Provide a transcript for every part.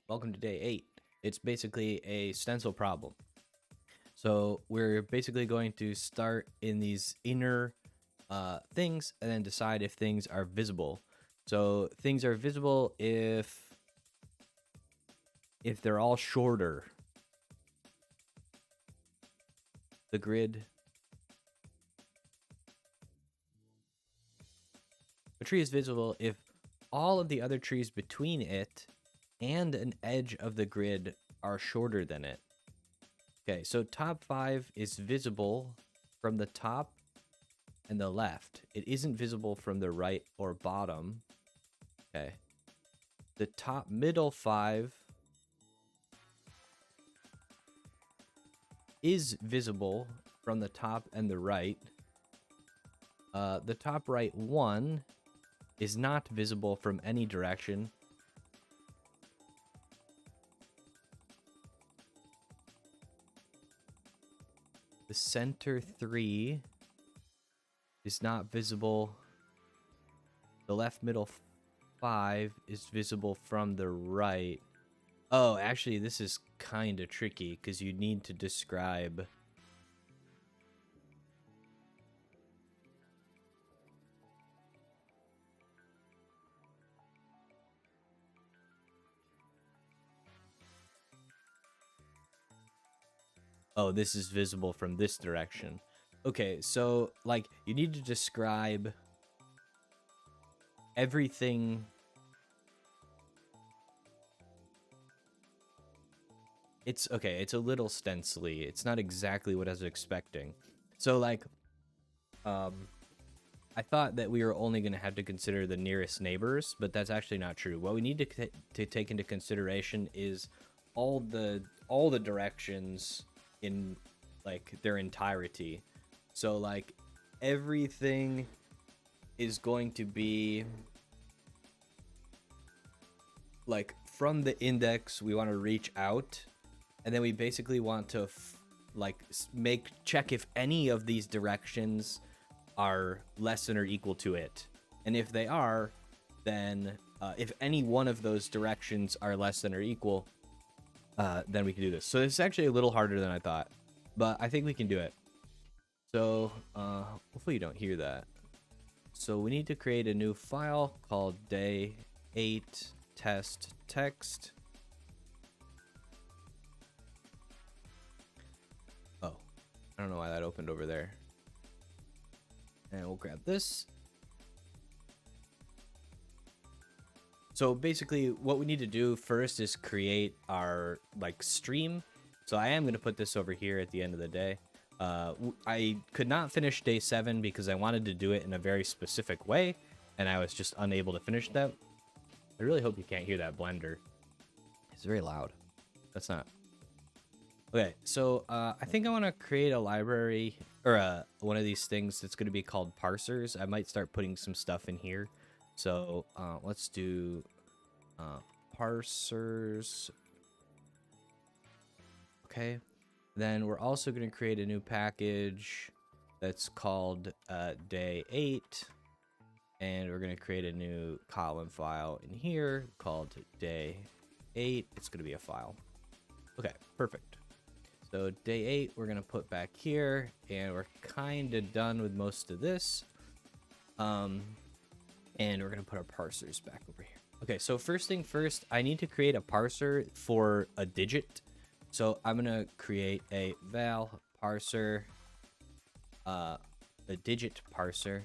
Welcome to day 8. It's basically a stencil problem. So we're basically going to start in these inner things and then decide if things are visible. So things are visible if they're all shorter. The grid. A tree is visible if all of the other trees between it and an edge of the grid are shorter than it. Okay, so top 5 is visible from the top and the left. It isn't visible from the right or bottom. Okay. The top middle 5 is visible from the top and the right. The top right 1 is not visible from any direction. The center 3 is not visible. The left middle 5 is visible from the right. Oh, actually, this is kind of tricky because you need to describe. Oh, this is visible from this direction. Okay, so like you need to describe everything. It's okay, it's a little stencily. It's not exactly what I was expecting. So like I thought that we were only going to have to consider the nearest neighbors, but that's actually not true. What we need to take into consideration is all the directions in like their entirety. So like everything is going to be like from the index we want to reach out, and then we basically want to check if any of these directions are less than or equal to it, and if they are, then if any one of those directions are less than or equal, then we can do this. So it's actually a little harder than I thought, but I think we can do it. So hopefully you don't hear that. So we need to create a new file called day 8 test text. Oh, I don't know why that opened over there. And we'll grab this. So basically what we need to do first is create our like stream. So I am going to put this over here at the end of the day. I could not finish day 7 because I wanted to do it in a very specific way, and I was just unable to finish that. I really hope you can't hear that blender. It's very loud. That's not. Okay, so I think I want to create a library or one of these things that's going to be called parsers. I might start putting some stuff in here. So let's do parsers. Okay. Then we're also going to create a new package that's called day 8. And we're going to create a new Kotlin file in here called day 8. It's going to be a file. Okay, perfect. So day 8, we're going to put back here. And we're kind of done with most of this. And we're going to put our parsers back over here. Okay, so first thing first, I need to create a parser for a digit. So I'm going to create a val parser, a digit parser.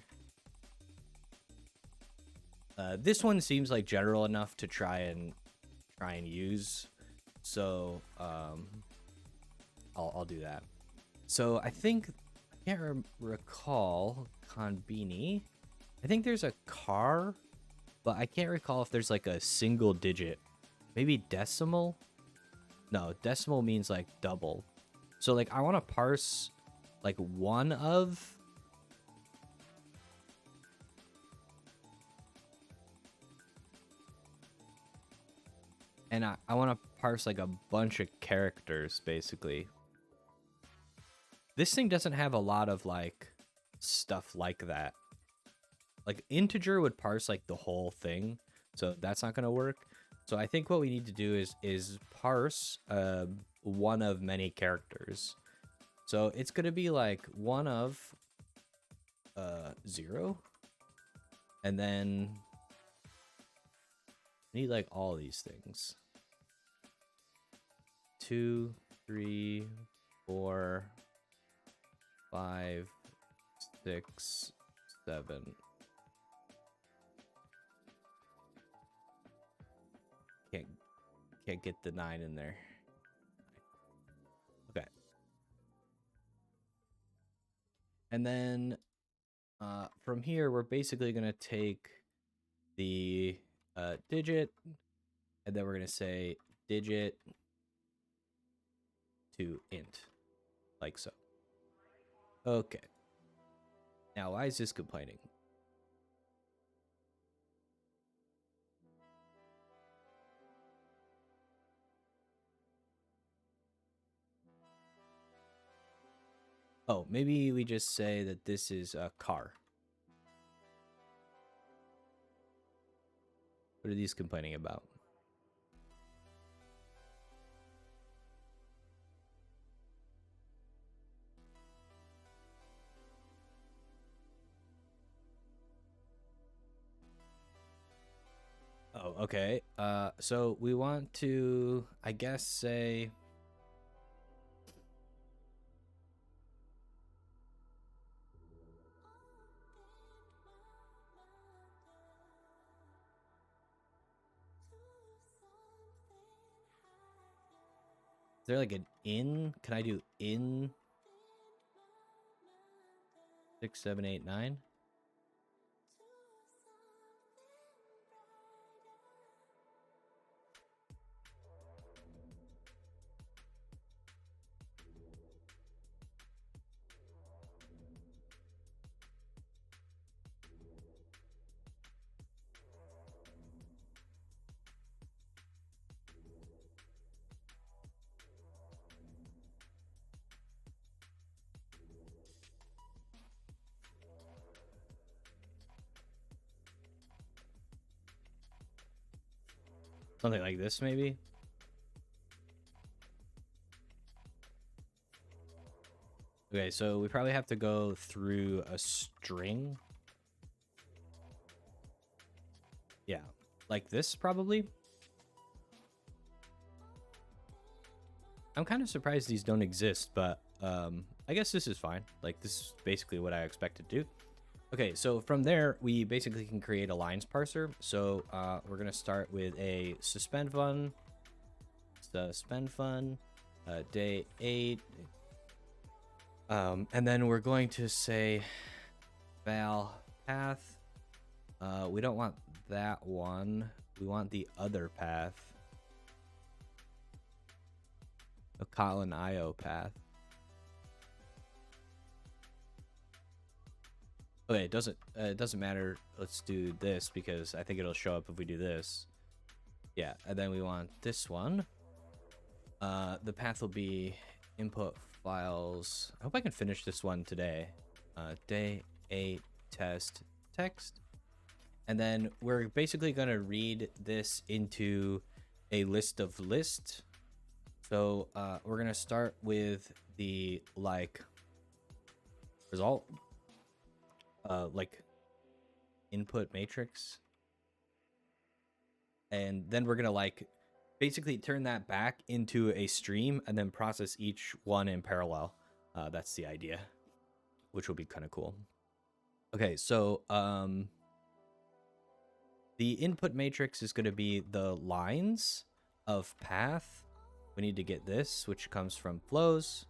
This one seems like general enough to try and use. So I'll do that. So I think, I can't recall Conbini. I think there's a car, but I can't recall if there's like a single digit. Maybe decimal? No, decimal means like double. So like I want to parse like one of. And I want to parse like a bunch of characters, basically. This thing doesn't have a lot of like stuff like that. Like integer would parse like the whole thing, so that's not going to work. So I think what we need to do is parse one of many characters. So it's gonna be like one of 0, and then we need like all these things. 2, 3, 4, 5, 6, 7. Can't get the 9 in there. Okay. And then from here, we're basically going to take the digit, and then we're going to say digit to int, like so. Okay. Now, why is this complaining? Oh, maybe we just say that this is a car. What are these complaining about? Oh, okay. So we want to, I guess, say... Is there like an in? Can I do in 6, 7, 8, 9? Something like this, maybe? Okay, so we probably have to go through a string. Yeah, like this, probably. I'm kind of surprised these don't exist, but I guess this is fine. Like, this is basically what I expect to do. Okay, so from there, we basically can create a lines parser. So we're going to start with a suspend fun, day 8. And then we're going to say val path. We don't want that one. We want the other path. A Kotlin IO path. Okay, it doesn't matter. Let's do this because I think it'll show up if we do this. Yeah, and then we want this one. The path will be input files. I hope I can finish this one today. Day 8 test text. And then we're basically going to read this into a list of lists. So we're going to start with the like result, like input matrix. And then we're going to like basically turn that back into a stream and then process each one in parallel. That's the idea, which will be kind of cool. Okay, so the input matrix is going to be the lines of path. We need to get this, which comes from flows.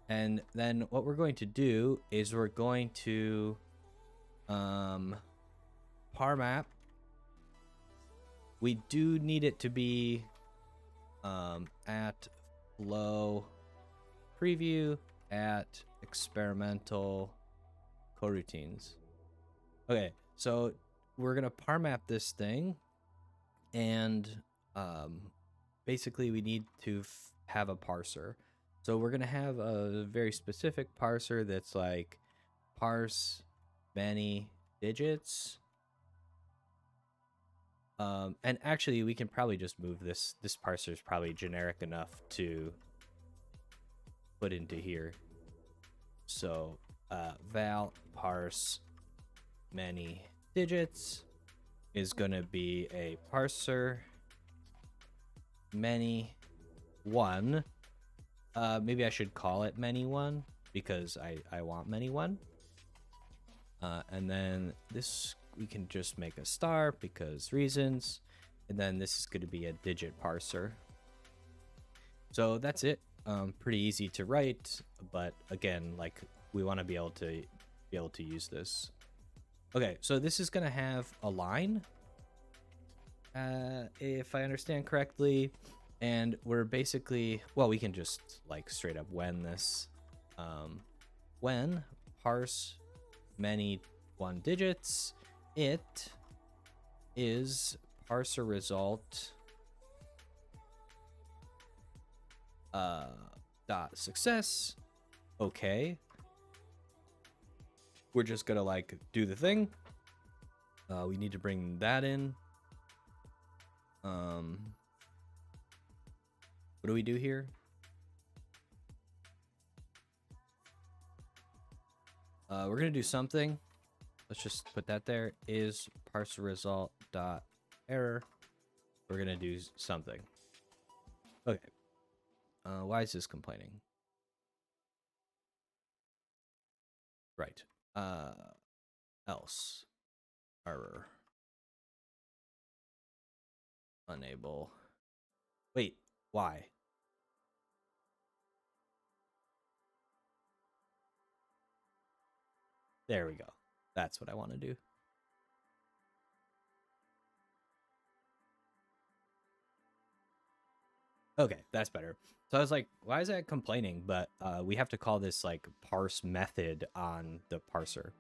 And then what we're going to do is we're going to par map. We do need it to be at flow preview at experimental coroutines. Okay, so we're gonna par map this thing, and basically we need to have a parser. So we're gonna have a very specific parser that's like parse many digits. And actually, we can probably just move this. This parser is probably generic enough to put into here. So val parse many digits is going to be a parser many one. Maybe I should call it many one because I want many one. And then this we can just make a star because reasons. And then this is going to be a digit parser. So that's it. Pretty easy to write, but again, like we want to be able to use this. Okay, so this is going to have a line, if I understand correctly, and we're basically, well, we can just like straight up when this, when parse many one digits, it is parser result dot success. Okay, we're just gonna like do the thing. We need to bring that in. What do we do here? We're gonna do something. Let's just put that there. Is parser result dot error. We're gonna do something. Okay. Why is this complaining? Right. Else error. Unable. Wait, why? There we go. That's what I want to do. Okay, that's better. So I was like, why is that complaining? But we have to call this like parse method on the parser.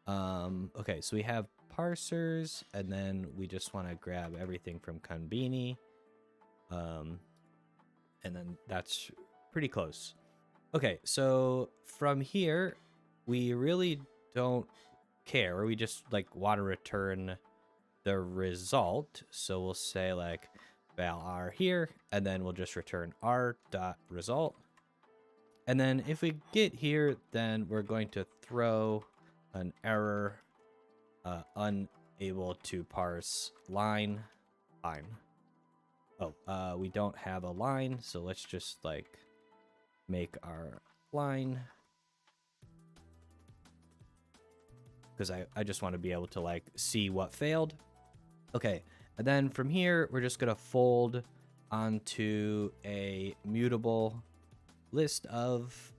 Okay, so we have parsers, and then we just want to grab everything from Konbini. And then that's pretty close. Okay, so from here, we really don't care. We just like want to return the result. So we'll say like val r here, and then we'll just return r dot result. And then if we get here, then we're going to throw an error, unable to parse line. Oh, we don't have a line, so let's just like make our line, because I just want to be able to like see what failed. Okay, and then from here we're just gonna fold onto a mutable list of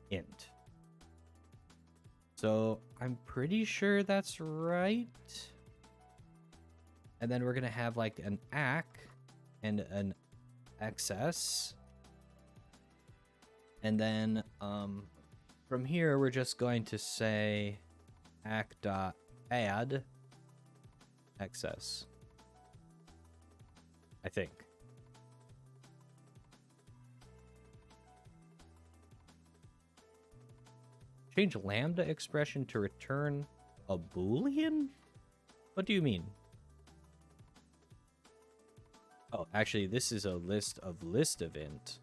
int. So I'm pretty sure that's right. And then we're gonna have like an ACK and an XS. And then from here we're just going to say ACK.add XS. I think. Change lambda expression to return a boolean? What do you mean? Oh, actually, this is a list of int.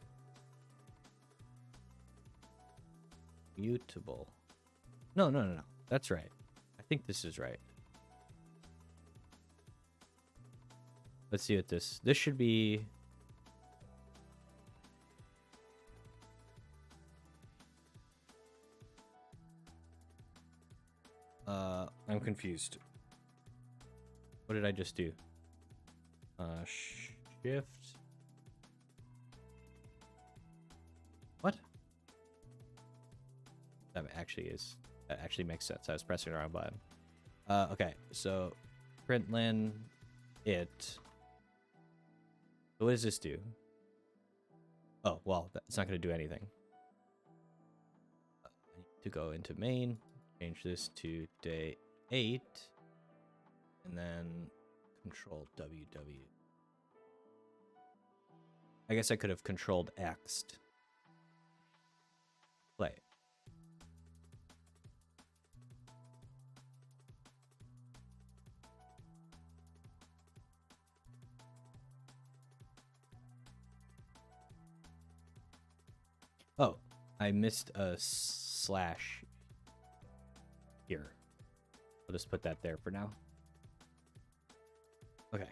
Mutable. No. That's right. I think this is right. Let's see what this should be. I'm confused. What did I just do? Shift. What? That actually makes sense. I was pressing the wrong button. Okay, so println it. So what does this do? Oh, well, it's not going to do anything. I need to go into main, change this to day 8, and then control WW. I guess I could have controlled X'd. Play. Oh, I missed a slash here. I'll just put that there for now. Okay.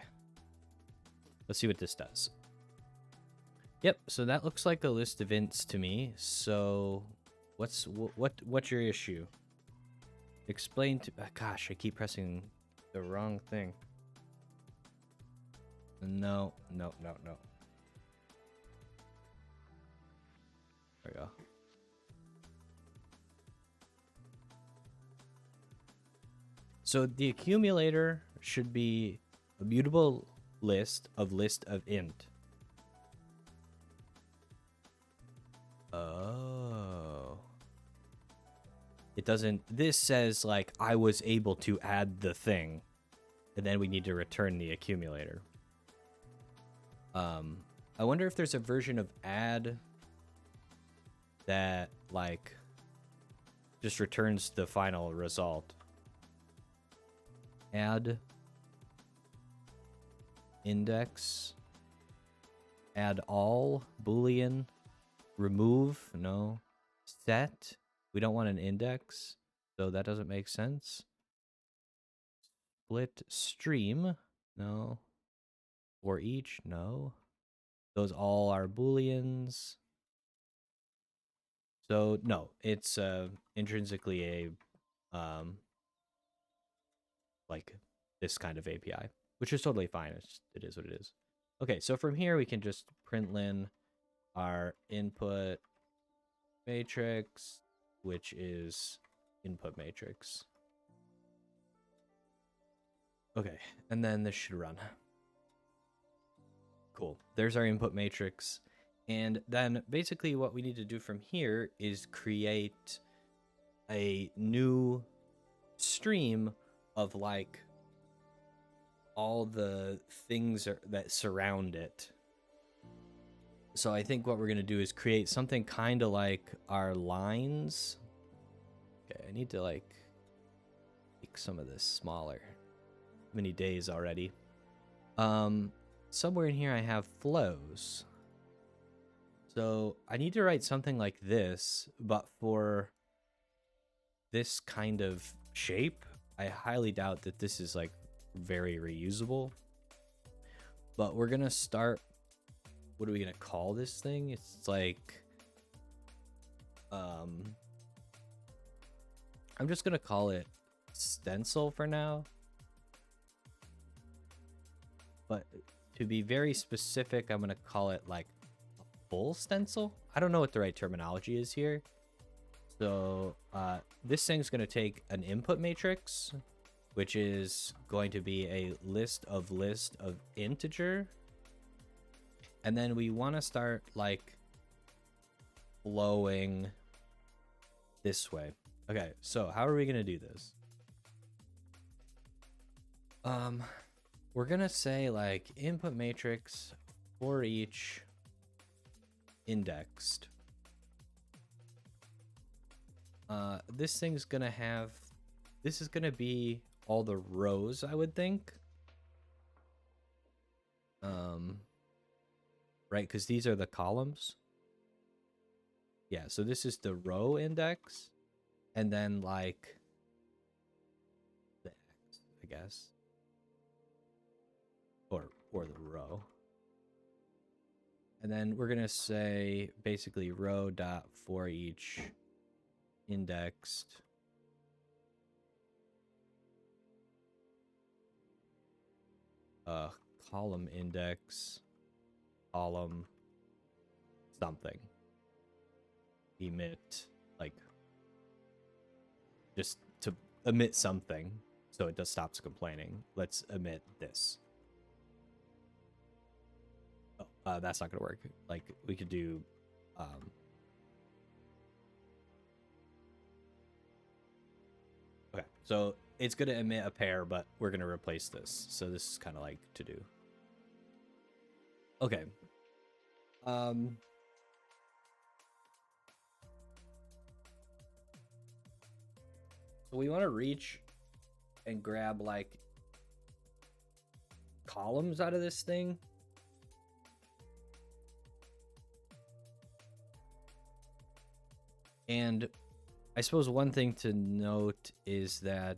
Let's see what this does. Yep, so that looks like a list of ints to me. So what's your issue? Explain to gosh, I keep pressing the wrong thing. No. There we go. So the accumulator should be a mutable list of int. Oh. It doesn't, this says like I was able to add the thing, and then we need to return the accumulator. I wonder if there's a version of add that like just returns the final result. Add index, add all, boolean, remove, no, set, we don't want an index, so that doesn't make sense. Split stream, no. For each, no. Those all are booleans. So no, it's intrinsically a like this kind of API, which is totally fine. It is what it is. Okay, so from here we can just println our input matrix, which is input matrix. Okay, and then this should run. Cool. There's our input matrix. And then basically what we need to do from here is create a new stream of like all the things that surround it. So I think what we're going to do is create something kind of like our lines. Okay, I need to like make some of this smaller. Many days already. Somewhere in here I have flows. So I need to write something like this, but for this kind of shape, I highly doubt that this is like very reusable. But we're gonna start, what are we gonna call this thing? It's like, I'm just gonna call it stencil for now. But to be very specific, I'm gonna call it like a full stencil. I don't know what the right terminology is here. So this thing's gonna take an input matrix, which is going to be a list of integer. And then we want to start like flowing this way. Okay, so how are we gonna do this? We're gonna say like input matrix for each indexed. This thing's gonna have, this is gonna be all the rows, I would think. Right, because these are the columns. Yeah, so this is the row index, and then like the X, I guess, or the row. And then we're gonna say basically row dot for each indexed column index column something emit, like just to emit something so it just stops complaining. Let's emit this. Oh, that's not gonna work. Like we could do okay, so it's gonna emit a pair, but we're gonna replace this. So this is kind of like to do. Okay. Um, so we want to reach and grab like columns out of this thing. And I suppose one thing to note is that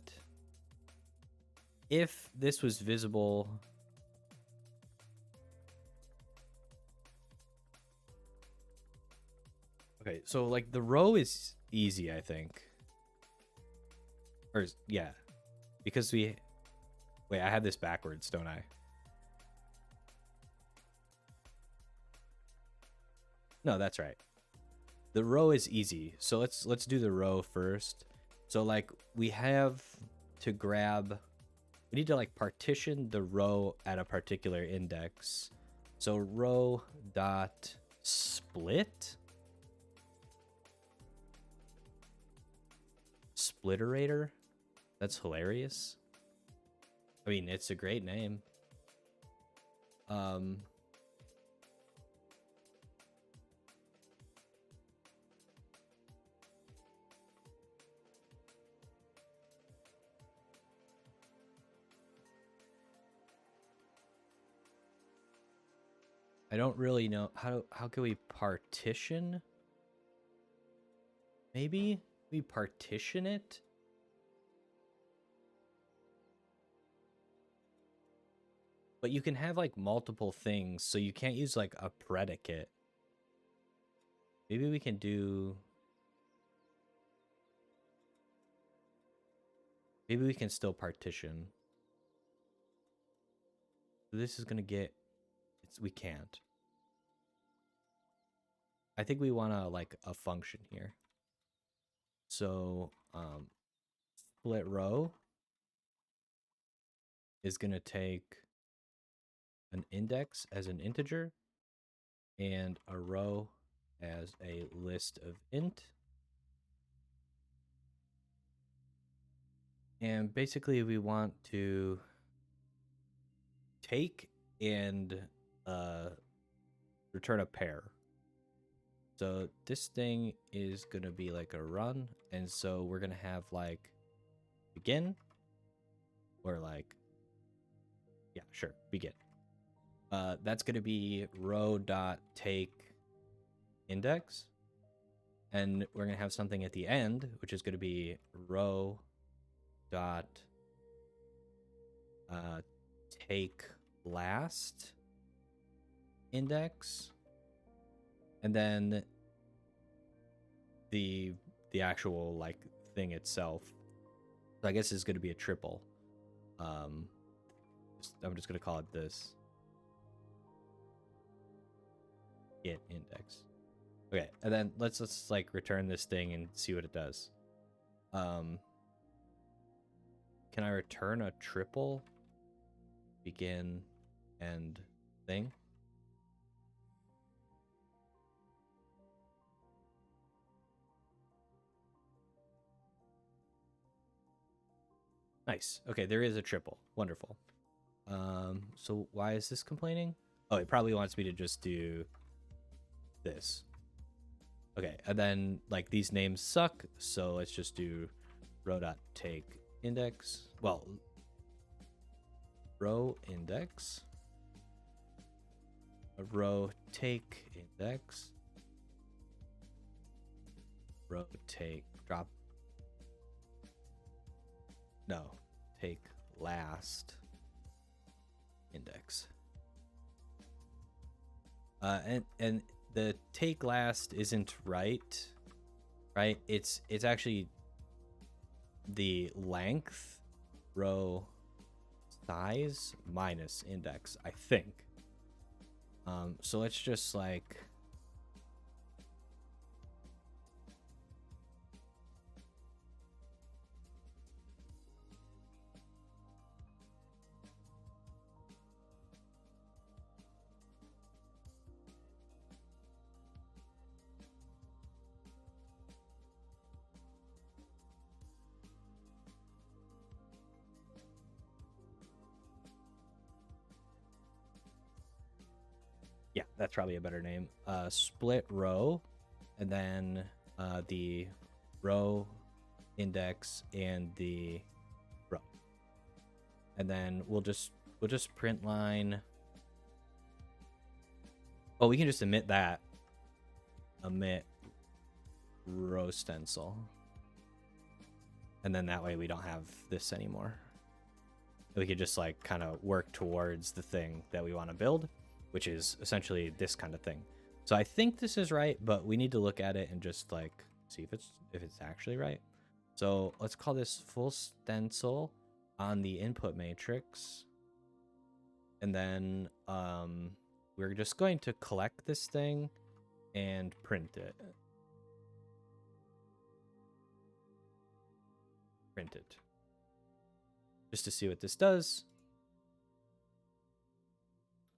if this was visible, okay, so like the row is easy, I think. Or yeah, because wait, I have this backwards, don't I? No, that's right. The row is easy. So let's do the row first. So like we have to grab, we need to like partition the row at a particular index. So row dot split, splitterator. That's hilarious. I mean, it's a great name. I don't really know how can we partition? Maybe we partition it. But you can have like multiple things, so you can't use like a predicate. Maybe we can do, maybe we can still partition. This is gonna get, we can't. I think we want to like a function here. So split row is gonna take an index as an integer and a row as a list of int. And basically we want to take and return a pair. So this thing is going to be like a run. And so we're going to have like begin or like, yeah, sure, begin. That's going to be row dot take index. And we're going to have something at the end, which is going to be row dot take last index, and then the actual like thing itself. So I guess it's going to be a triple. I'm just going to call it this get index. Okay, and then let's like return this thing and see what it does. Can I return a triple begin end thing? Nice. Okay, there is a triple. Wonderful. So why is this complaining? Oh, it probably wants me to just do this. Okay, and then like these names suck, so let's just do row.take index. Well, row index, a row take index, row take drop. No, take last index. And the take last isn't right? It's actually the length row size minus index, I think. So let's just like yeah, that's probably a better name. Split row, and then the row index and the row, and then we'll just print line. Oh, we can just omit that. Omit row stencil, and then that way we don't have this anymore. We could just like kind of work towards the thing that we want to build, which is essentially this kind of thing. So I think this is right, but we need to look at it and just like see if it's actually right. So let's call this full stencil on the input matrix, and then we're just going to collect this thing and print it. Print it. Just to see what this does.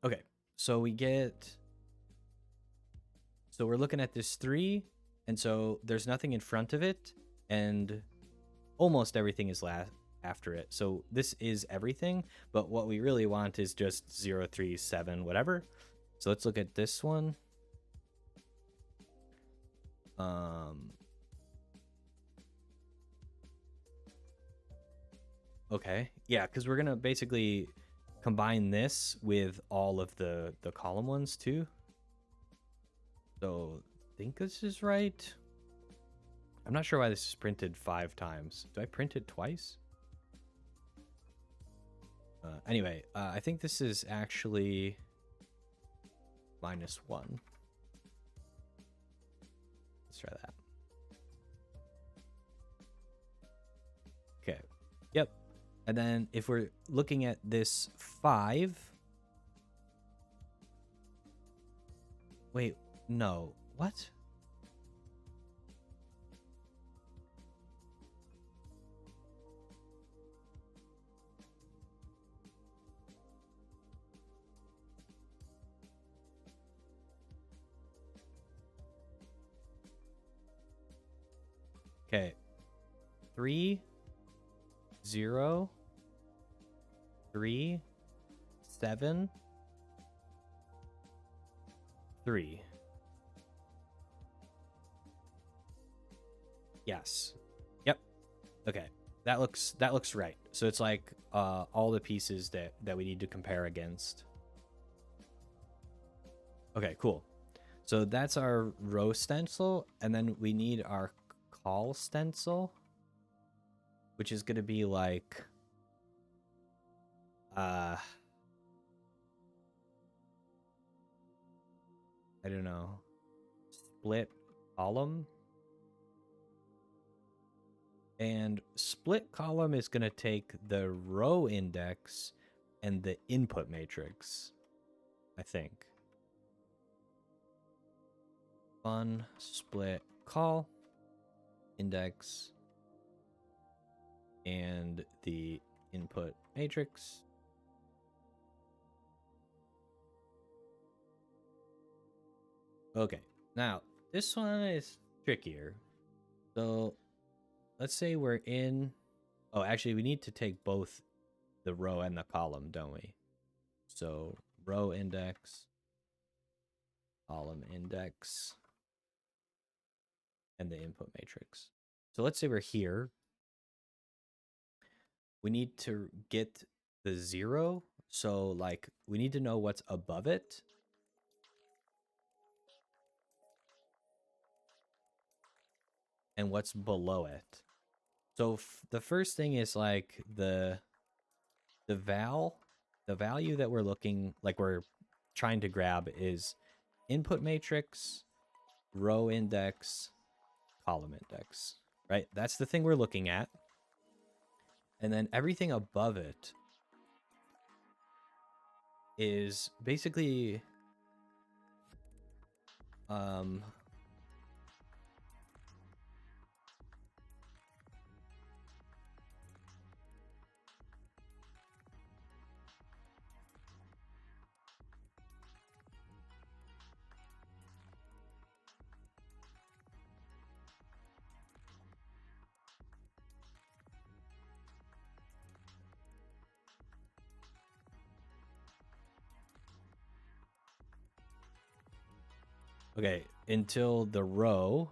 Okay, so we get... So we're looking at this 3, and so there's nothing in front of it, and almost everything is after it. So this is everything, but what we really want is just 0, 3, 7, whatever. So let's look at this one. Okay, yeah, because we're gonna basically combine this with all of the column ones too. So I think this is right. I'm not sure why this is printed 5 times. Do I print it twice? Anyway, I think this is actually -1. Let's try that. Okay. Yep. And then if we're looking at this 5... Wait, no. What? Okay. 3, 0, 3, 7, 3. Yes. Yep. Okay. That looks right. So it's like all the pieces that we need to compare against. Okay, cool. So that's our row stencil, and then we need our call stencil, which is going to be like I don't know, split column. And split column is going to take the row index and the input matrix, I think. Fun split call index and the input matrix. Okay, now this one is trickier. So let's say we're in... Oh, actually, we need to take both the row and the column, don't we? So row index, column index, and the input matrix. So let's say we're here. We need to get the 0. So like we need to know what's above it. And what's below it. So the first thing is like the value that we're trying to grab is input matrix, row index, column index, right? That's the thing we're looking at. And then everything above it is basically Okay, until the row,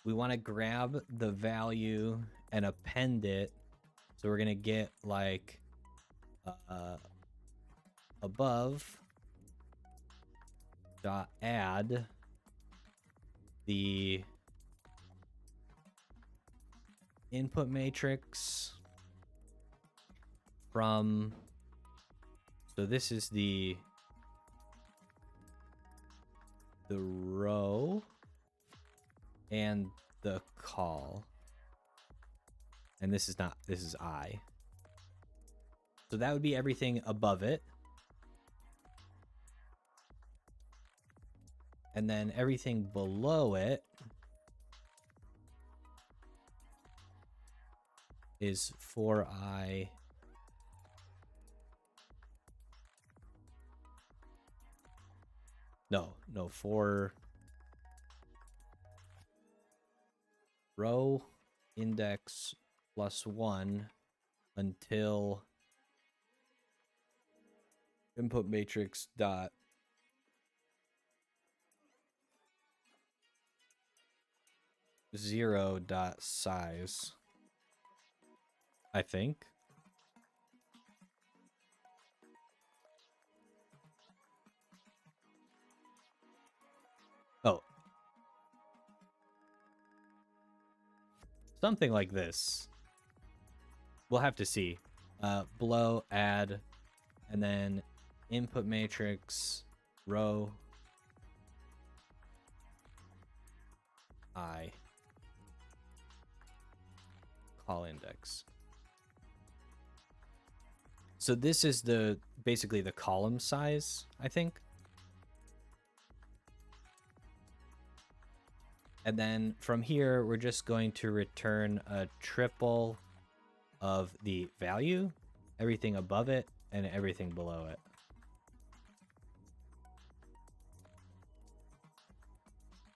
we want to grab the value and append it. So we're going to get like above dot add the input matrix from, so this is the row and the call, and this is not, this is I. So that would be everything above it. And then everything below it is for I. No, for row index +1 until input matrix dot zero dot size, I think. Oh, something like this. We'll have to see. Below add, and then input matrix row I call index. So this is the basically the column size, I think. And then from here, we're just going to return a triple of the value, everything above it, and everything below it.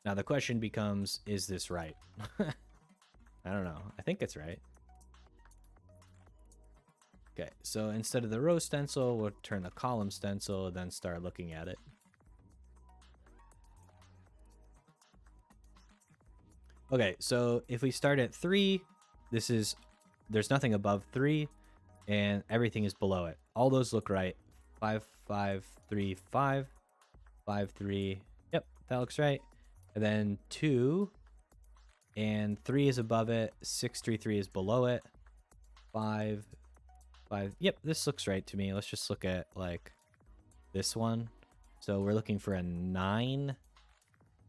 Now the question becomes, is this right? I don't know. I think it's right. Okay, so instead of the row stencil, we'll turn the column stencil, then start looking at it. Okay, so if we start at 3, this is, there's nothing above 3, and everything is below it. All those look right. 5, 5, 3, 5, 5, 3. Yep, that looks right. And then 2 and 3 is above it. 6, 3, 3 is below it. 5, 5. Yep, this looks right to me. Let's just look at like this one. So we're looking for a 9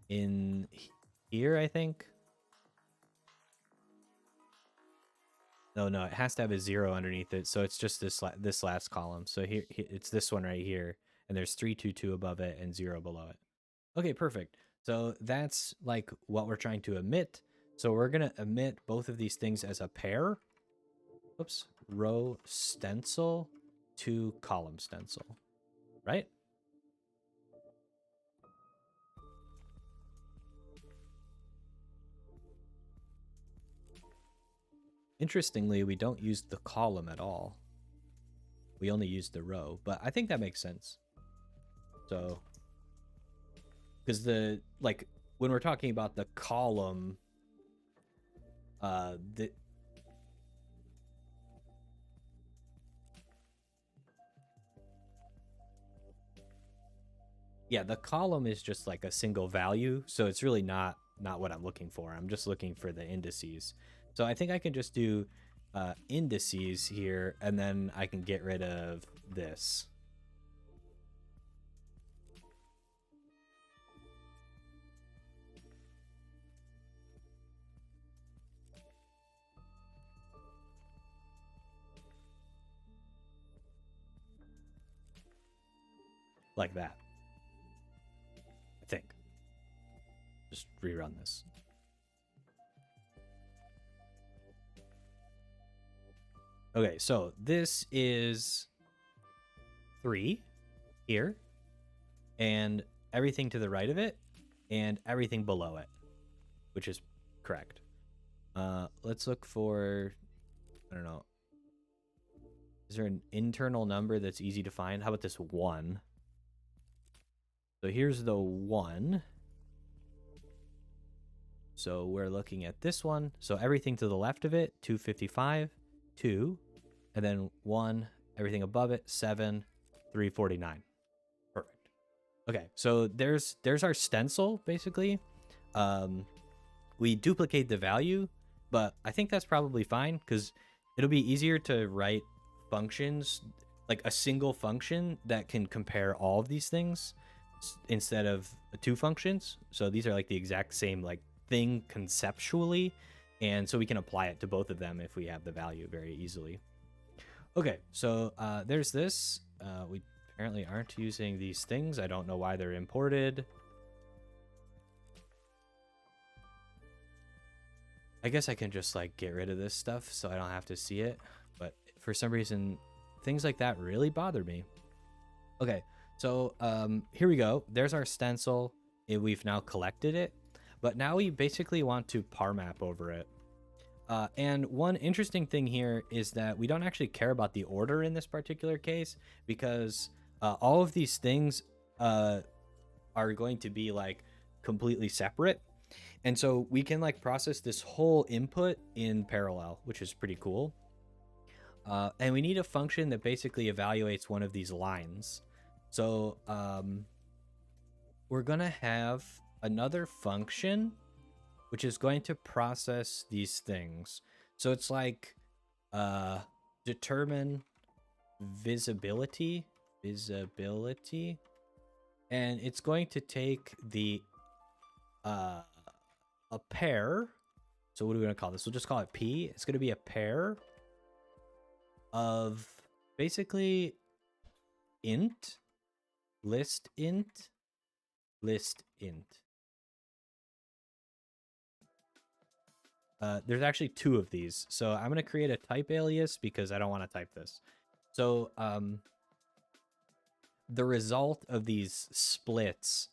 in here, I think. No, it has to have a 0 underneath it. So it's just this last column. So here it's this one right here, and there's 3, 2, 2 above it and 0 below it. Okay, perfect. So that's like what we're trying to emit. So we're gonna emit both of these things as a pair. Oops, row stencil to column stencil, right? Interestingly, we don't use the column at all. We only use the row, but I think that makes sense. So, because the, like, when we're talking about the column, yeah, the column is just like a single value, so it's really not what I'm looking for. I'm just looking for the indices. So I think I can just do indices here, and then I can get rid of this. Like that. I think. Just rerun this. Okay, so this is 3 here, and everything to the right of it, and everything below it, which is correct. Let's look for, I don't know. Is there an internal number that's easy to find? How about this 1? So here's the 1. So we're looking at this one. So everything to the left of it, 255, 2, and then 1, everything above it, 7, 349. Perfect. Okay, so there's our stencil, basically. We duplicate the value, but I think that's probably fine because it'll be easier to write functions, like a single function that can compare all of these things instead of 2 functions. So these are like the exact same like thing conceptually, and so we can apply it to both of them if we have the value very easily. Okay, so there's this. We apparently aren't using these things. I don't know why they're imported. I guess I can just like get rid of this stuff so I don't have to see it, but for some reason things like that really bother me. Okay, so here we go. There's our stencil. We've now collected it, but now we basically want to parmap over it. And one interesting thing here is that we don't actually care about the order in this particular case, because all of these things are going to be like completely separate. And so we can like process this whole input in parallel, which is pretty cool. And we need a function that basically evaluates one of these lines. So we're going to have another function which is going to process these things. So it's like determine visibility, and it's going to take the a pair. So what are we going to call this? We'll just call it P. It's going to be a pair of basically int, list int, list int. There's actually 2 of these. So I'm going to create a type alias because I don't want to type this. So the result of these splits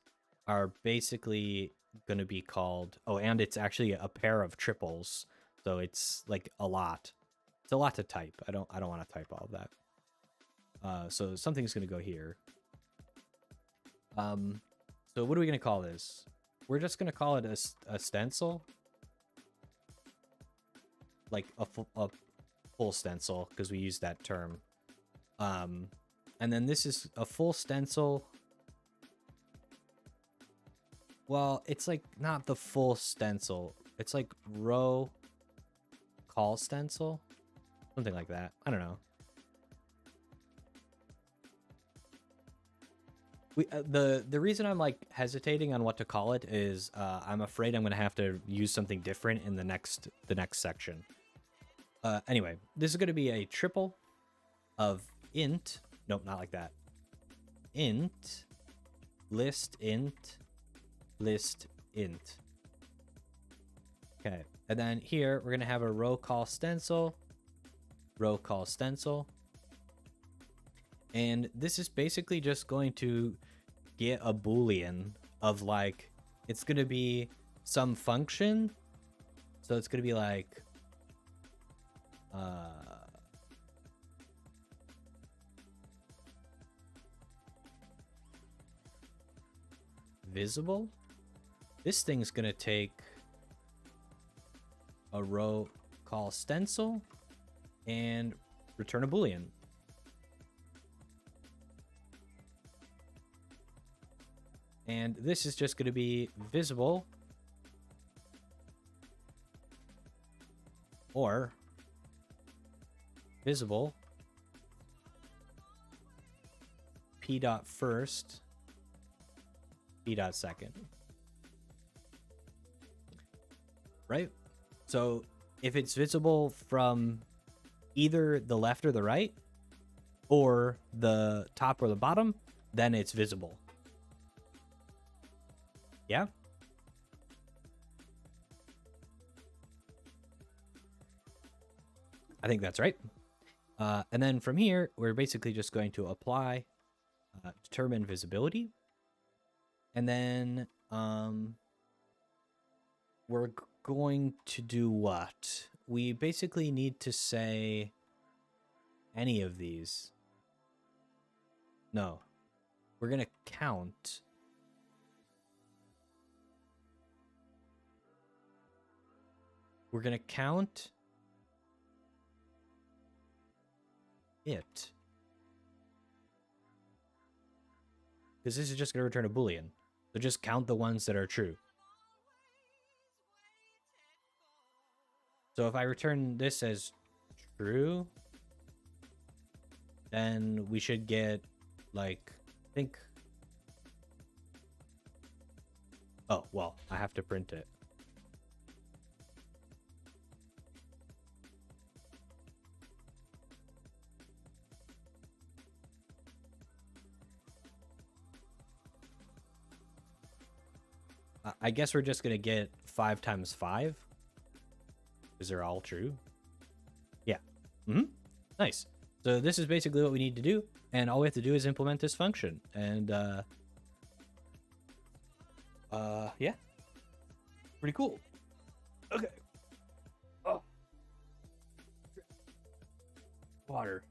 are basically going to be called, oh, and it's actually a pair of triples. So it's like a lot. It's a lot to type. I don't want to type all of that. So something's going to go here. So what are we going to call this? We're just going to call it a stencil. Like a full stencil, because we use that term. And then this is a full stencil. Well, it's like not the full stencil. It's like row call stencil, something like that. I don't know. The reason I'm like hesitating on what to call it is I'm afraid I'm gonna have to use something different in the next section. Anyway, this is gonna be a triple of int. Nope, not like that. Int list int list int. Okay, and then here we're gonna have a row call stencil, and this is basically just going to get a boolean of like, it's gonna be some function. So it's gonna be like visible. This thing's gonna take a row call stencil and return a boolean. And this is just going to be visible or visible p dot first, p dot second. Right? So if it's visible from either the left or the right, or the top or the bottom, then it's visible. Yeah? I think that's right. And then from here, we're basically just going to apply determine visibility. And then we're going to do what? We basically need to say any of these. No. We're going to count we're going to count it. Because this is just going to return a Boolean. So just count the ones that are true. So if I return this as true, then we should get, like, I think... Oh, well, I have to print it. I guess we're just going to get 5 times 5. Is they're all true? Yeah. Nice. So this is basically what we need to do. And all we have to do is implement this function. And, yeah. Pretty cool. Okay. Oh. Water.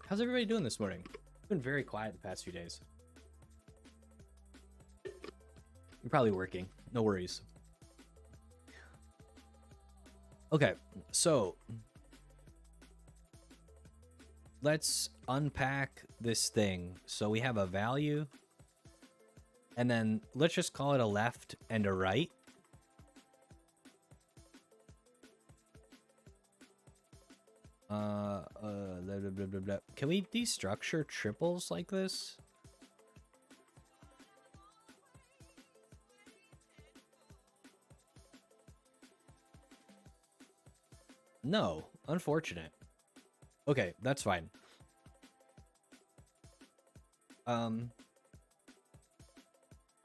How's everybody doing this morning? It's been very quiet the past few days. You're probably working. No worries. Okay, so let's unpack this thing. So we have a value, and then let's just call it a left and a right. Blah, blah, blah, blah. Can we destructure triples like this? No, unfortunate. Okay, that's fine. All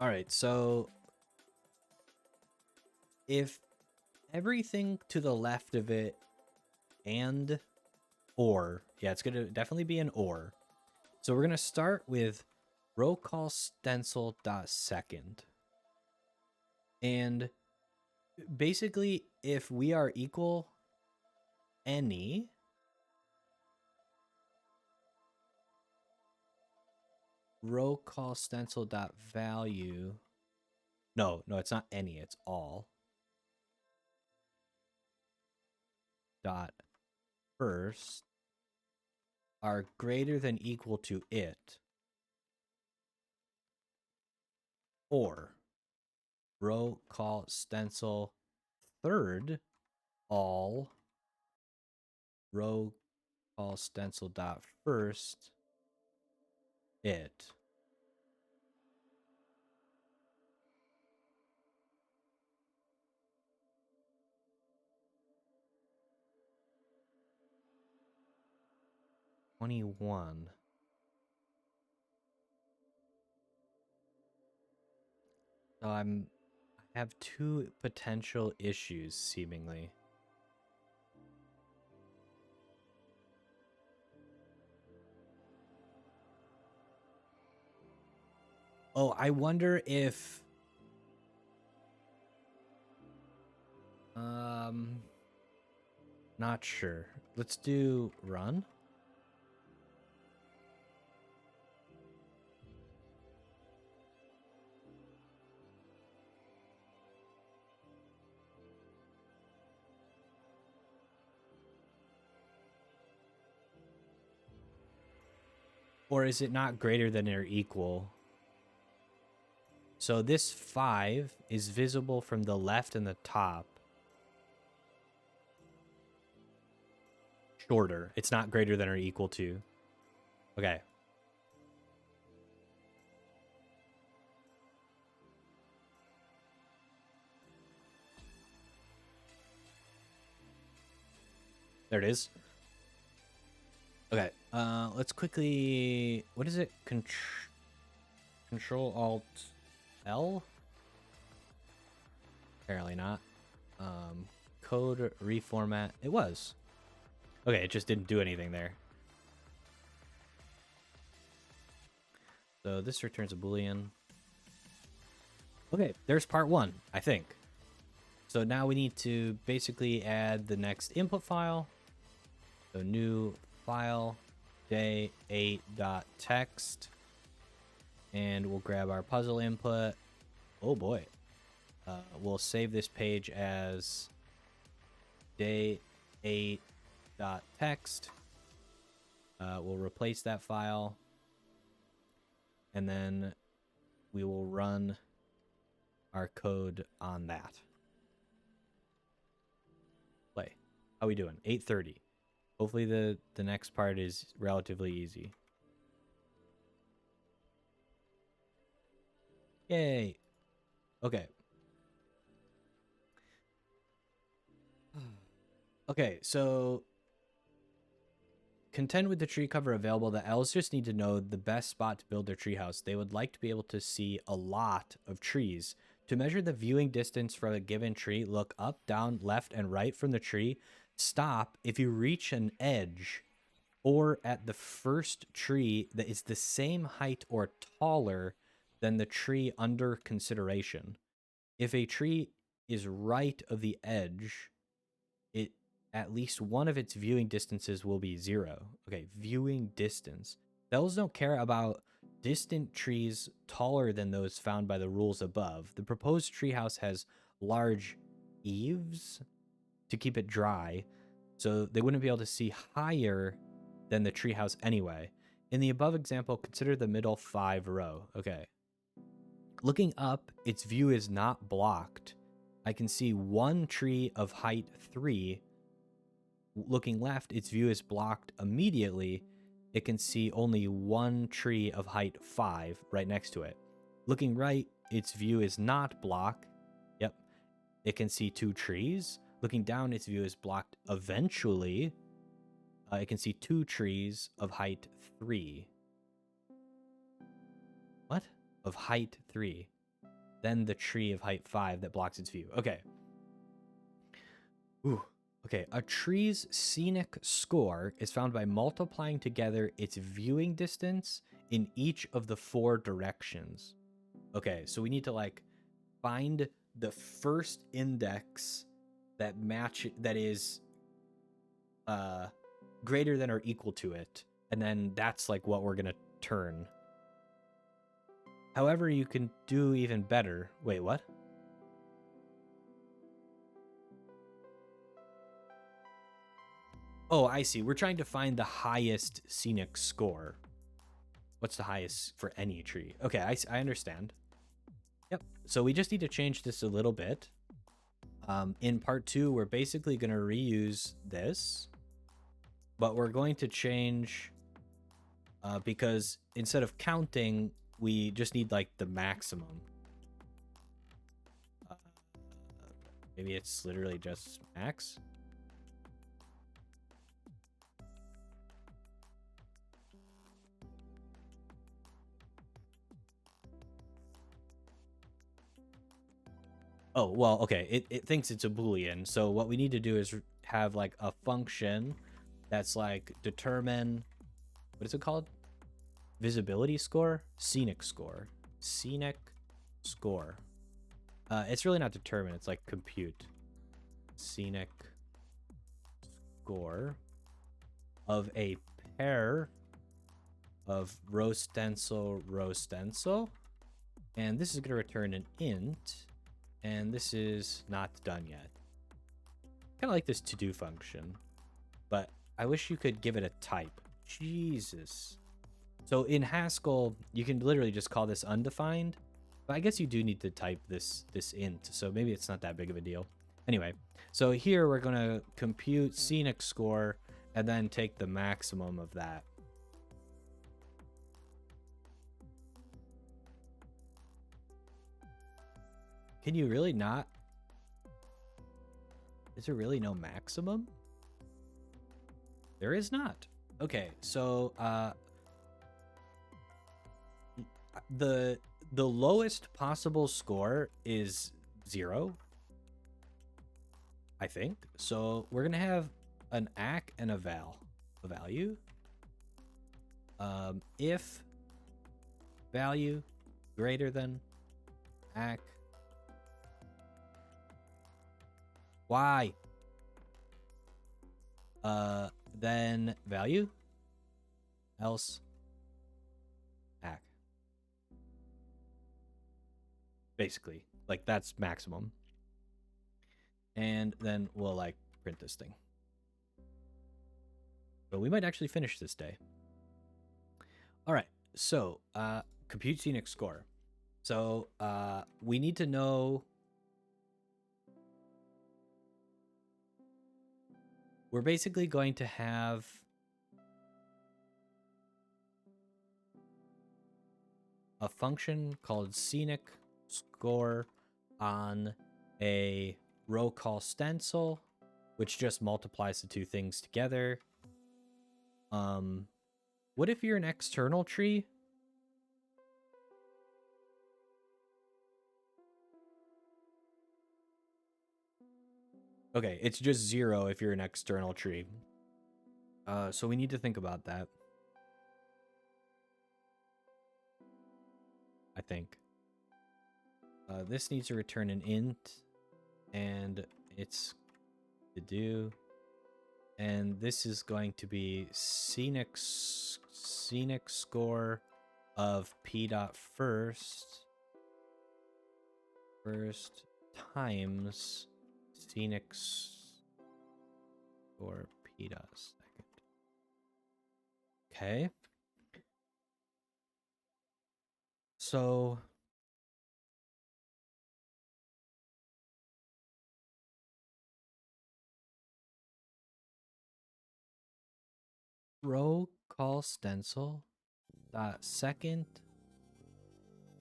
right, so if everything to the left of it and or, yeah, it's gonna definitely be an or. So we're gonna start with row call stencil dot second. And basically, if we are equal any row call stencil dot value. No, it's not any, it's all. Dot first are greater than equal to it. Or row call stencil third all row call stencil dot first it. $21. So I have 2 potential issues seemingly. Oh, I wonder if not sure. Let's do run. Or is it not greater than or equal? So this 5 is visible from the left and the top. Shorter. It's not greater than or equal to. Okay. There it is. Okay. Let's quickly... What is it? Control Alt L? Apparently not. Code reformat. It was. Okay, it just didn't do anything there. So this returns a Boolean. Okay, there's part 1, I think. So now we need to basically add the next input file. So new file day8.text. And we'll grab our puzzle input. Oh boy. We'll save this page as day8.text. We'll replace that file, and then we will run our code on that. Play. How we doing? 8:30. Hopefully the next part is relatively easy. Yay. Okay. Okay, so contend with the tree cover available. The elves just need to know the best spot to build their treehouse. They would like to be able to see a lot of trees. To measure the viewing distance from a given tree, look up, down, left, and right from the tree. Stop if you reach an edge or at the first tree that is the same height or taller than the tree under consideration. If a tree is right of the edge, at least one of its viewing distances will be 0. Okay, viewing distance. Elves don't care about distant trees taller than those found by the rules above. The proposed treehouse has large eaves to keep it dry, so they wouldn't be able to see higher than the treehouse anyway. In the above example, consider the middle 5 row. Okay. Looking up, its view is not blocked. I can see one tree of height 3. Looking left, its view is blocked immediately. It can see only one tree of height 5 right next to it. Looking right, its view is not blocked. Yep. It can see 2 trees. Looking down, its view is blocked eventually. It can see 2 trees of height 3. What? Of height 3. Then the tree of height 5 that blocks its view. Okay. Ooh. Okay, a tree's scenic score is found by multiplying together its viewing distance in each of the 4 directions. Okay, so we need to like find the first index that is greater than or equal to it, and then that's like what we're gonna turn. However, you can do even better. Wait, what? Oh, I see. We're trying to find the highest scenic score. What's the highest for any tree? Okay, I understand. Yep. So we just need to change this a little bit. In part 2, we're basically going to reuse this, but we're going to change because instead of counting, we just need like the maximum. Maybe it's literally just max. Oh, well, okay. It thinks it's a Boolean. So what we need to do is have like a function that's like determine, what is it called? Visibility score? Scenic score. Scenic score. It's really not determine, it's like compute. Scenic score of a pair of row stencil, row stencil. And this is going to return an int. And this is not done yet. Kind of like this to-do function, but I wish you could give it a type. Jesus. So in Haskell, you can literally just call this undefined, but I guess you do need to type this int, so maybe it's not that big of a deal. Anyway, so here we're going to compute scenic score and then take the maximum of that. Can you really not? Is there really no maximum? There is not. Okay, so the lowest possible score is 0, I think. So we're gonna have an ACK and a value. If value greater than ACK. Why? Then value, else ACK. Basically, like that's maximum. And then we'll like print this thing. But we might actually finish this day. All right, so compute scenic score. So we need to know. We're basically going to have a function called scenic score on a row call stencil, which just multiplies the two things together. What if you're an external tree? Okay, it's just 0 if you're an external tree. So we need to think about that. I think. This needs to return an int, and it's to do. And this is going to be scenic score of p dot first times scenic score p dot second. Okay. So row call stencil dot second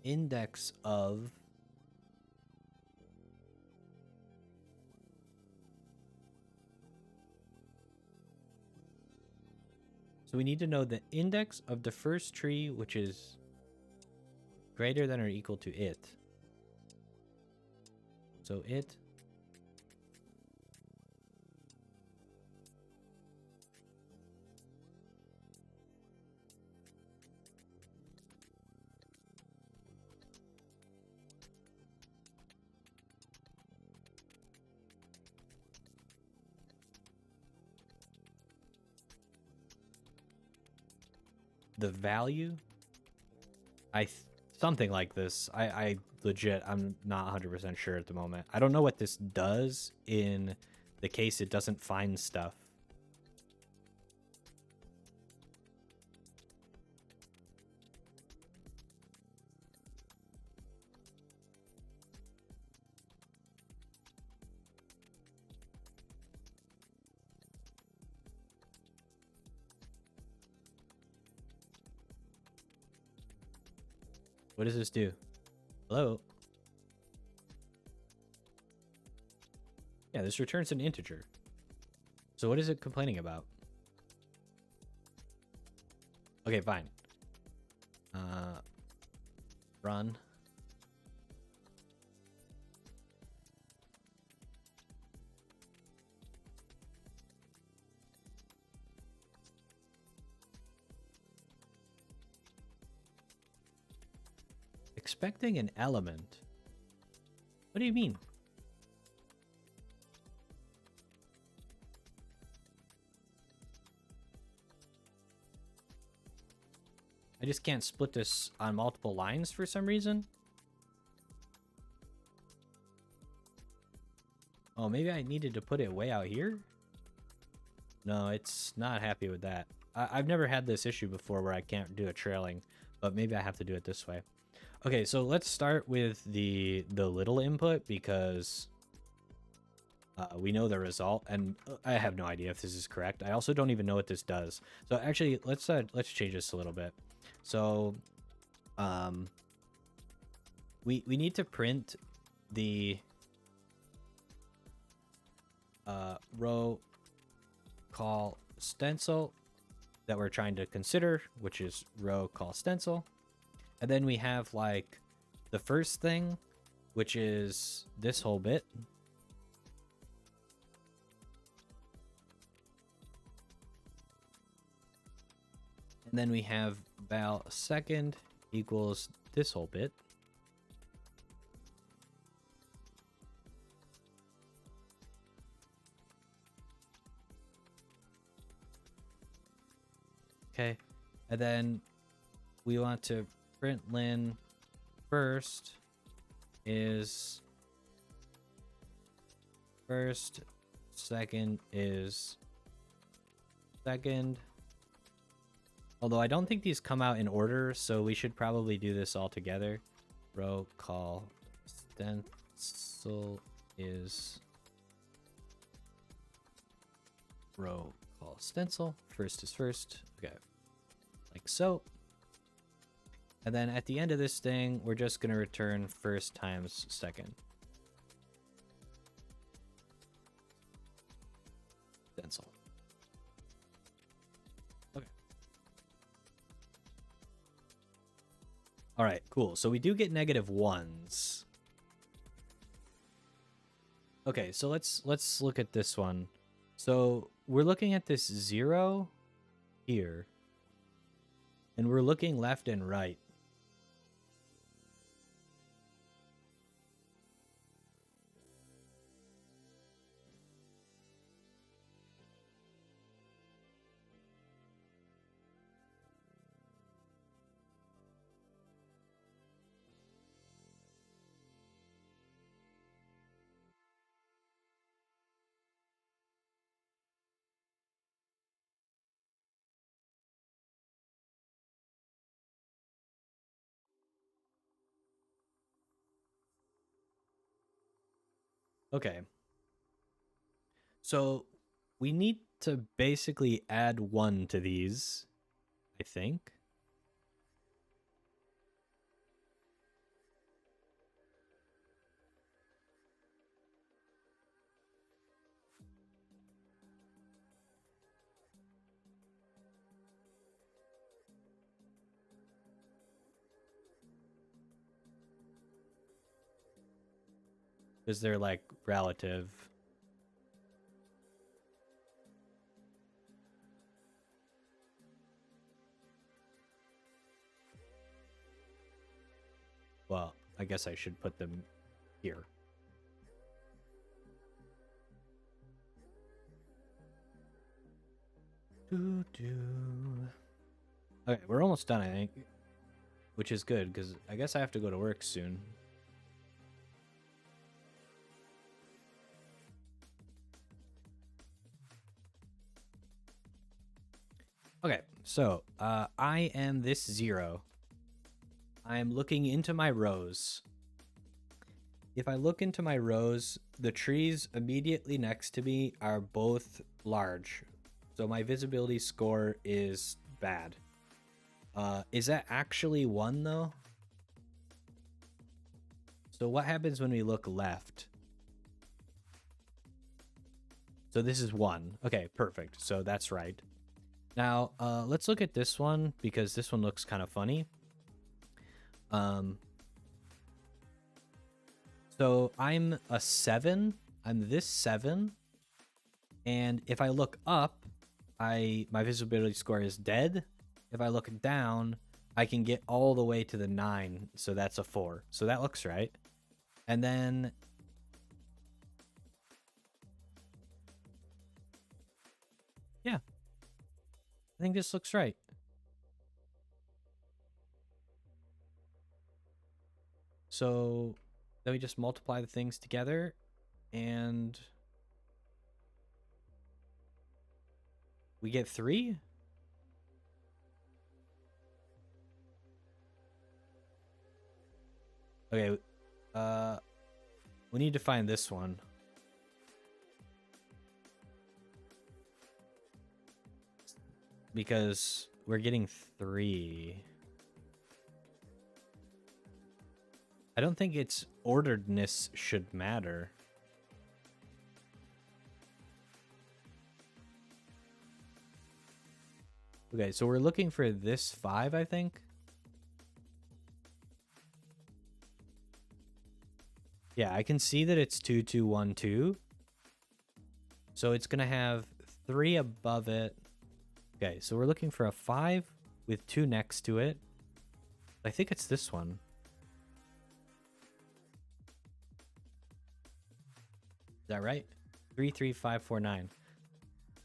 index of so we need to know the index of the first tree, which is greater than or equal to it. So it the value, something like this. I legit, I'm not 100% sure at the moment. I don't know what this does in the case it doesn't find stuff. What does this do? Hello? Yeah, this returns an integer. So what is it complaining about? Okay, fine. Run. Expecting an element. What do you mean? I just can't split this on multiple lines for some reason. Oh, maybe I needed to put it way out here? No, it's not happy with that. I've never had this issue before where I can't do a trailing, but maybe I have to do it this way. Okay, so let's start with the little input because we know the result, and I have no idea if this is correct. I also don't even know what this does. So actually, let's change this a little bit. So, we need to print the row call stencil that we're trying to consider, which is row call stencil. And then we have like the first thing, which is this whole bit. And then we have val second equals this whole bit. Okay, and then we want to print ln first is first second is second. Although I don't think these come out in order, so we should probably do this all together. Row call stencil is row call stencil. First is first. Okay. Like so. And then at the end of this thing, we're just going to return first times second. Stencil. Okay. All right, cool. So we do get -1s. Okay, so let's look at this one. So we're looking at this 0 here. And we're looking left and right. Okay. So we need to basically add 1 to these, I think. Because they're like relative. Well, I guess I should put them here. Okay, we're almost done, I think. Which is good, because I guess I have to go to work soon. Okay, so I am this 0. I am looking into my rows. If I look into my rows, the trees immediately next to me are both large. So my visibility score is bad. Is that actually 1 though? So what happens when we look left? So this is 1. Okay, perfect. So that's right. Now, let's look at this one because this one looks kind of funny. So I'm a 7. I'm this 7. And if I look up, my visibility score is dead. If I look down, I can get all the way to the 9. So that's a 4. So that looks right. And then yeah, I think this looks right. So then we just multiply the things together and we get 3. Okay, we need to find this one. Because we're getting 3. I don't think its orderedness should matter. Okay, so we're looking for this 5, I think. Yeah, I can see that it's 2, 2, 1, 2. So it's going to have 3 above it. Okay, so we're looking for a 5 with 2 next to it. I think it's this one. Is that right? 3, 3, 5, 4, 9.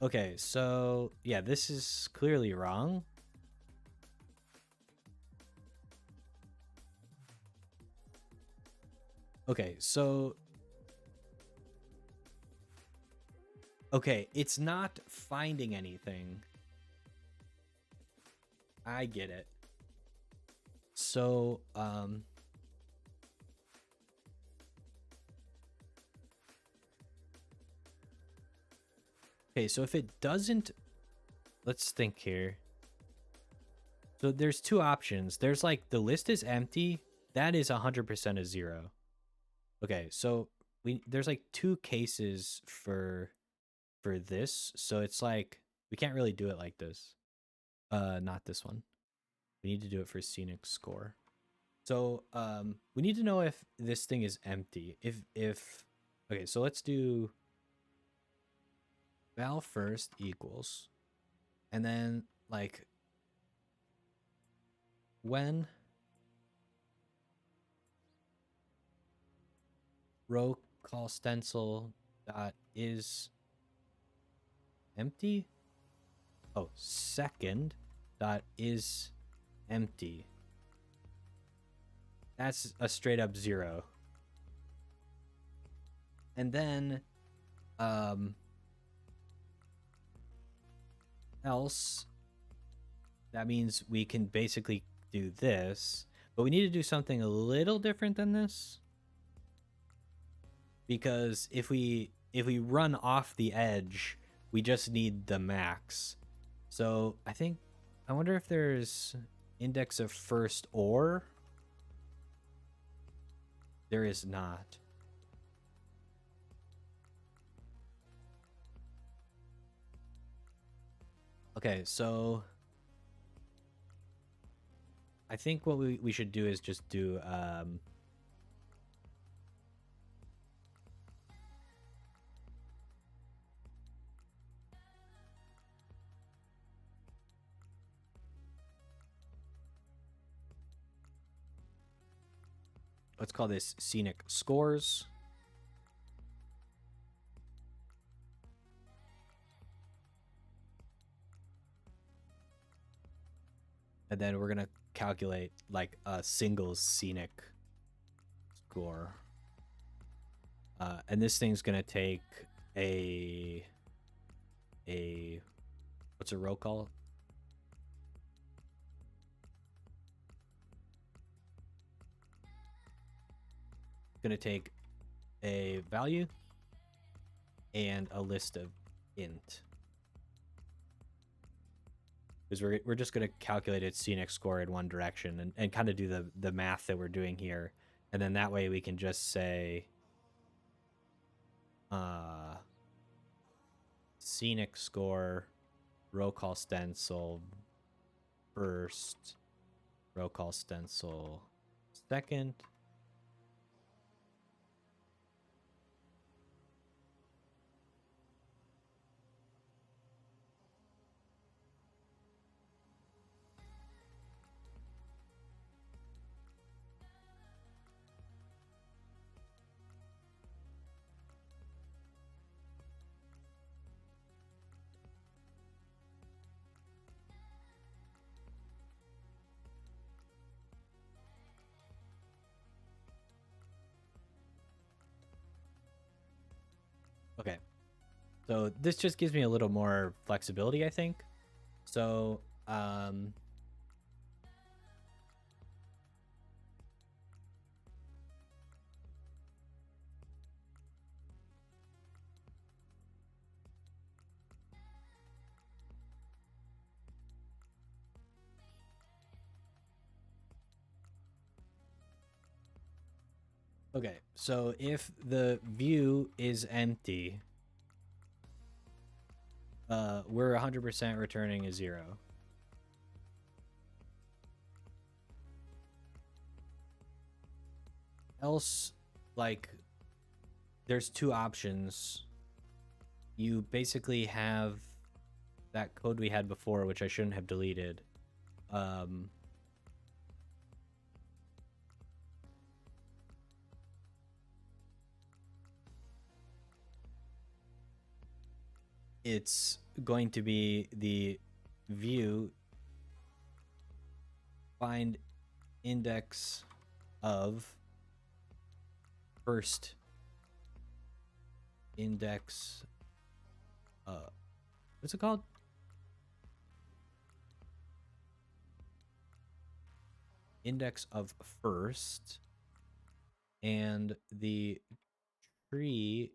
Okay, so yeah, this is clearly wrong. Okay, so Okay, it's not finding anything. I get it. So, okay, so if it doesn't, let's think here. So there's two options. There's like the list is empty. That is 100% a 0. Okay, so there's like two cases for this. So it's like we can't really do it like this. Not this one. We need to do it for scenic score. So we need to know if this thing is empty. If okay, so let's do val first equals, and then like when row call stencil dot is empty. Oh, second dot is empty. That's a straight up 0. And then else, that means we can basically do this, but we need to do something a little different than this, because if we run off the edge, we just need the max. So I wonder if there's index of first or. There is not. Okay, so I think what we should do is just do let's call this scenic scores. And then we're gonna calculate like a single scenic score. And this thing's gonna take a what's a row call? Gonna take a value and a list of int. Because we're just gonna calculate its scenic score in one direction and kind of do the math that we're doing here. And then that way we can just say scenic score row call stencil first, row call stencil second. Okay, so this just gives me a little more flexibility, I think. So okay, so if the view is empty, we're 100% returning a 0. Else, like, there's two options. You basically have that code we had before, which I shouldn't have deleted. It's going to be the view find index of first index what's it called? Index of first, and the tree.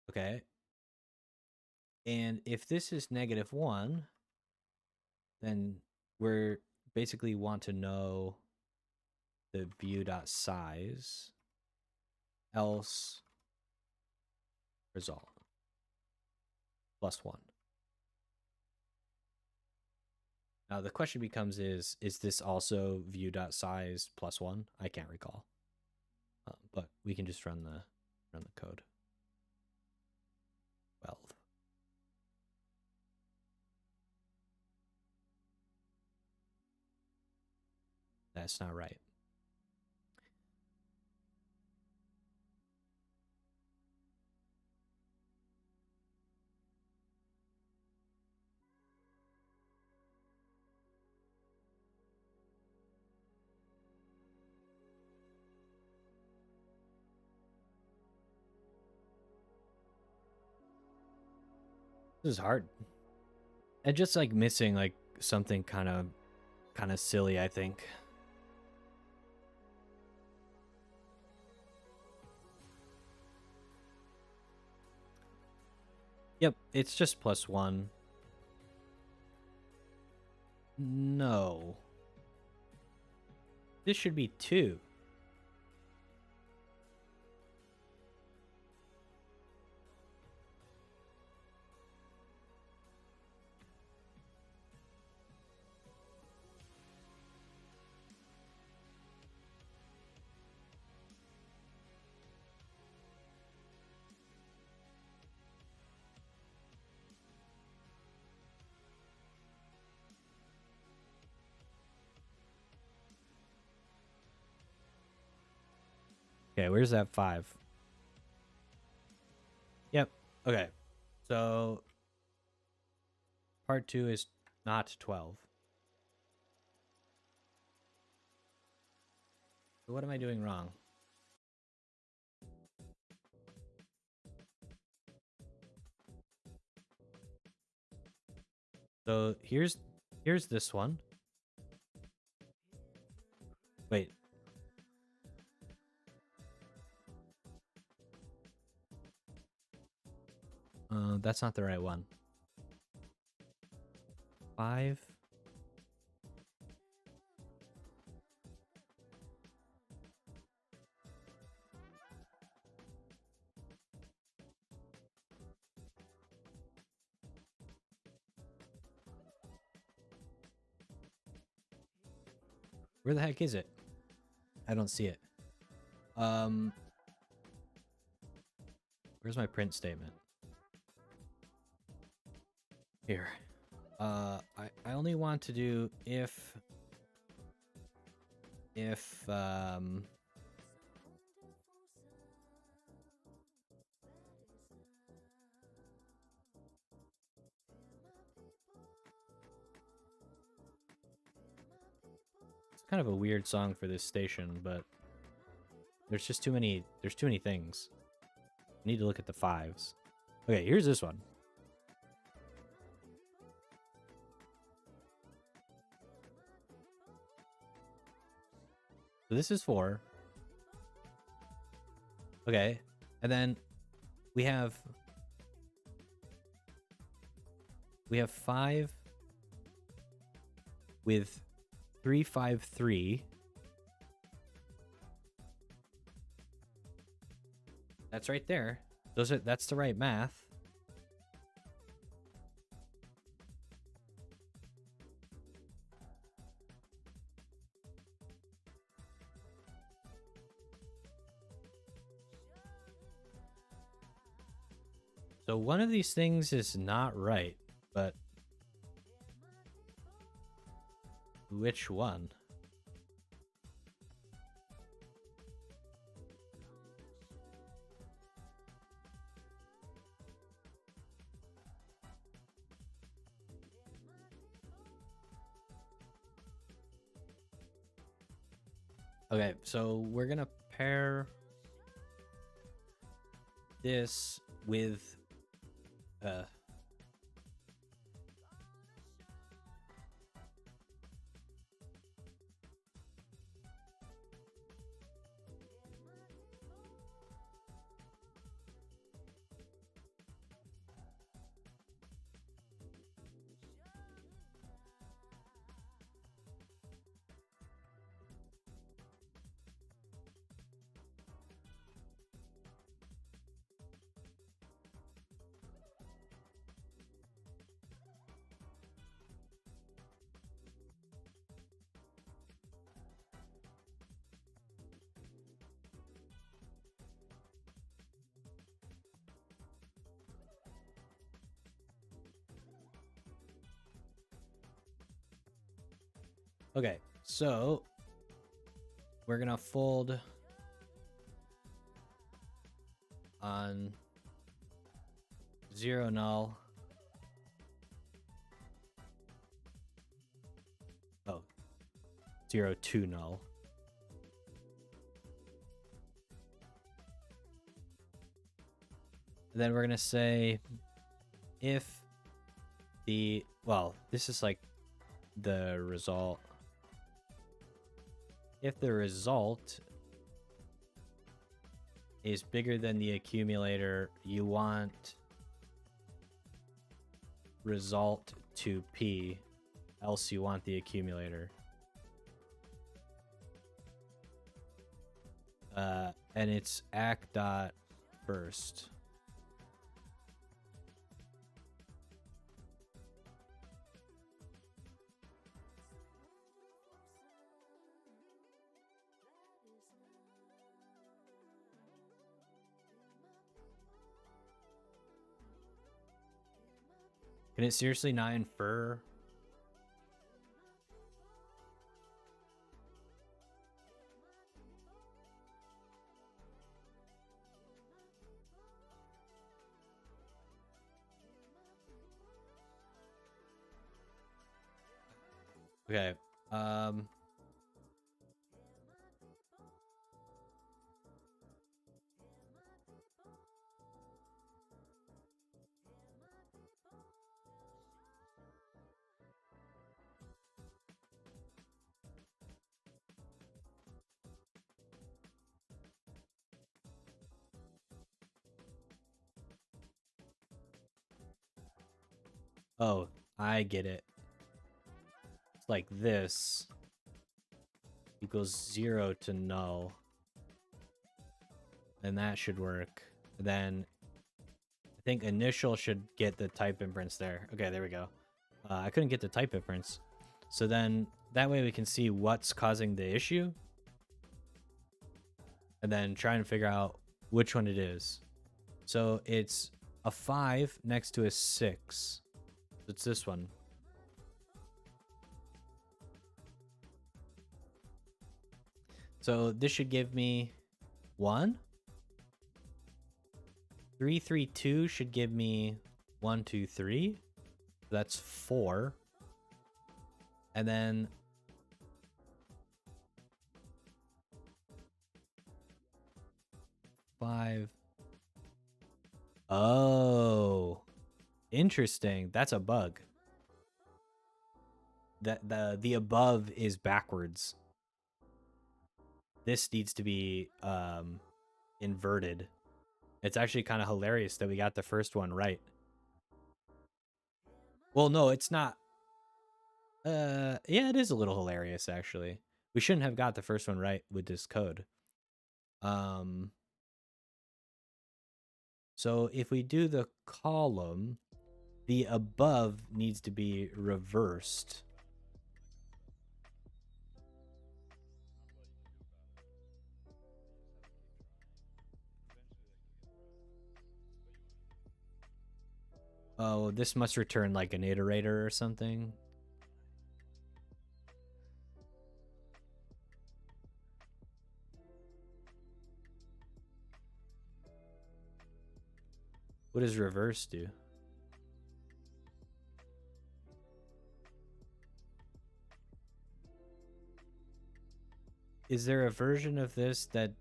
Okay. And if this is -1, then we're basically want to know the view.size, else result +1. Now the question becomes is this also view.size +1? I can't recall. But we can just run the code. 12. That's not right. This is hard. And just like missing like something kind of silly, I think. Yep, it's just +1. No. This should be 2. Okay, where's that 5? Yep. Okay. So part 2 is not 12. So what am I doing wrong? So here's this one. Wait. That's not the right one. 5. Where the heck is it? I don't see it. Where's my print statement? Here. I only want to do if it's kind of a weird song for this station, but there's just too many things. I need to look at the 5s. Okay, here's this one. So this is 4. Okay. And then we have 5 with 353. That's right there. That's the right math. So one of these things is not right, but which one? Okay, so we're gonna pair this with okay, so we're gonna fold on 0 null. Oh, 0 2 null. And then we're gonna say if the, well, this is like the result. If the result is bigger than the accumulator, you want result to P, else you want the accumulator. And it's act dot first. Can it seriously not infer? Okay. Oh, I get it. It's like this equals 0 to null. And that should work. Then I think initial should get the type inference there. Okay, there we go. I couldn't get the type inference. So then that way we can see what's causing the issue. And then try and figure out which one it is. So it's a 5 next to a 6. It's this one. So this should give me 1. 3 3 2 should give me 1 2 3. That's 4. And then five. Oh, interesting. That's a bug. That the above is backwards. This needs to be inverted. It's actually kind of hilarious that we got the first one right. Well, no, it's not. Yeah, it is a little hilarious actually. We shouldn't have got the first one right with this code. So if we do the column, the above needs to be reversed. Oh, this must return like an iterator or something. What does reverse do? is there a version of this that...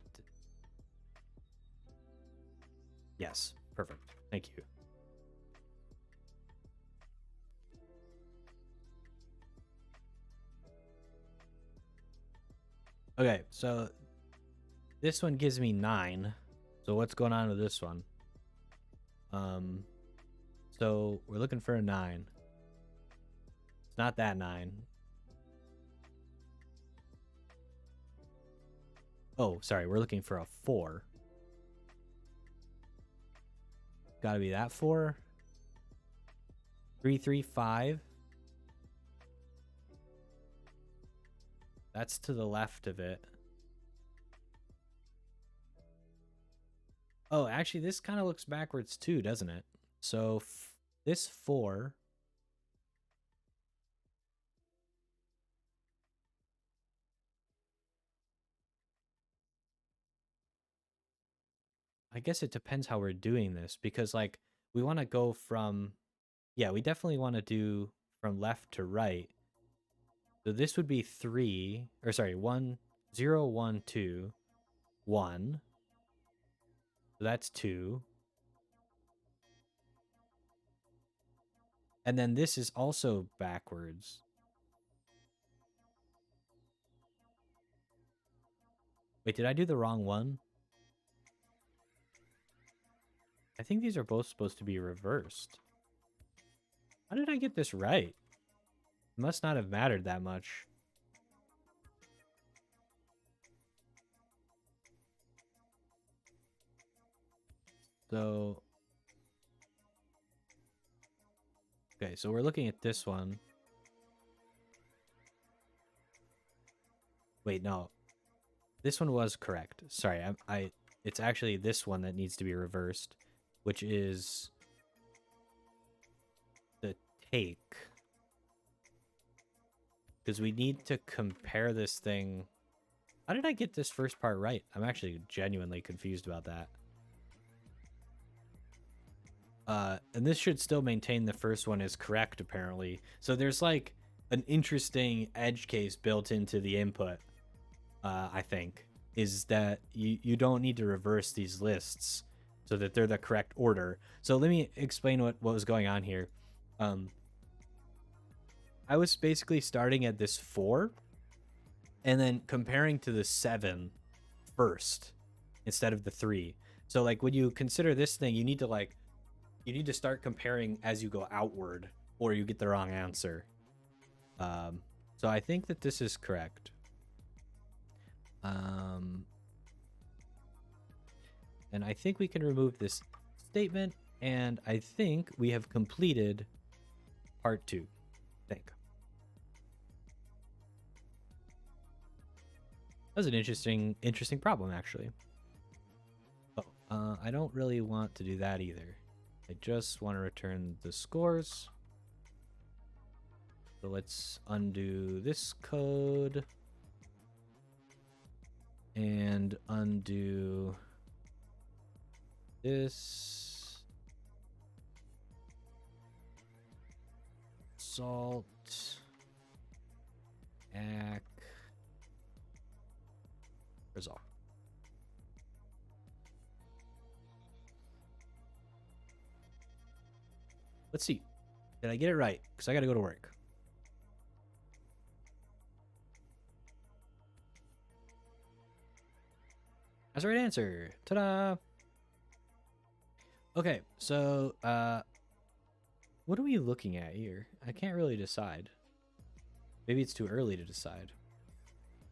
Yes, perfect. Thank you. Okay, so this one gives me 9. So what's going on with this one? So we're looking for a 9. It's not that 9. Oh, sorry, we're looking for a 4. Gotta be that 4. 3, 3, 5. That's to the left of it. Oh, actually, this kind of looks backwards too, doesn't it? So this 4... I guess it depends how we're doing this, because like we want to go from... Yeah, we definitely want to do from left to right. So this would be 3, or sorry, 1, 0, 1, 2, 1. So that's 2. And then this is also backwards. Wait, did I do the wrong one? I think these are both supposed to be reversed. How did I get this right? It must not have mattered that much. So... Okay, so we're looking at this one. Wait, no. This one was correct. Sorry, it's actually this one that needs to be reversed, which is the take. Because we need to compare this thing. How did I get this first part right? I'm actually genuinely confused about that. And this should still maintain the first one is correct, apparently. So there's like an interesting edge case built into the input, I think, is that you don't need to reverse these lists so that they're the correct order. So let me explain what was going on here. I was basically starting at this 4 and then comparing to the 7 first instead of the 3. So like when you consider this thing, you need to start comparing as you go outward, or you get the wrong answer. So I think that this is correct. And I think we can remove this statement, and I think we have completed part 2. I think. That was an interesting problem, actually. Oh, I don't really want to do that either. I just want to return the scores. So let's undo this code and undo this. Salt. Ack. Resolve. Let's see. Did I get it right? Because I got to go to work. That's the right answer. Ta-da! Okay, so what are we looking at here? I can't really decide. Maybe it's too early to decide.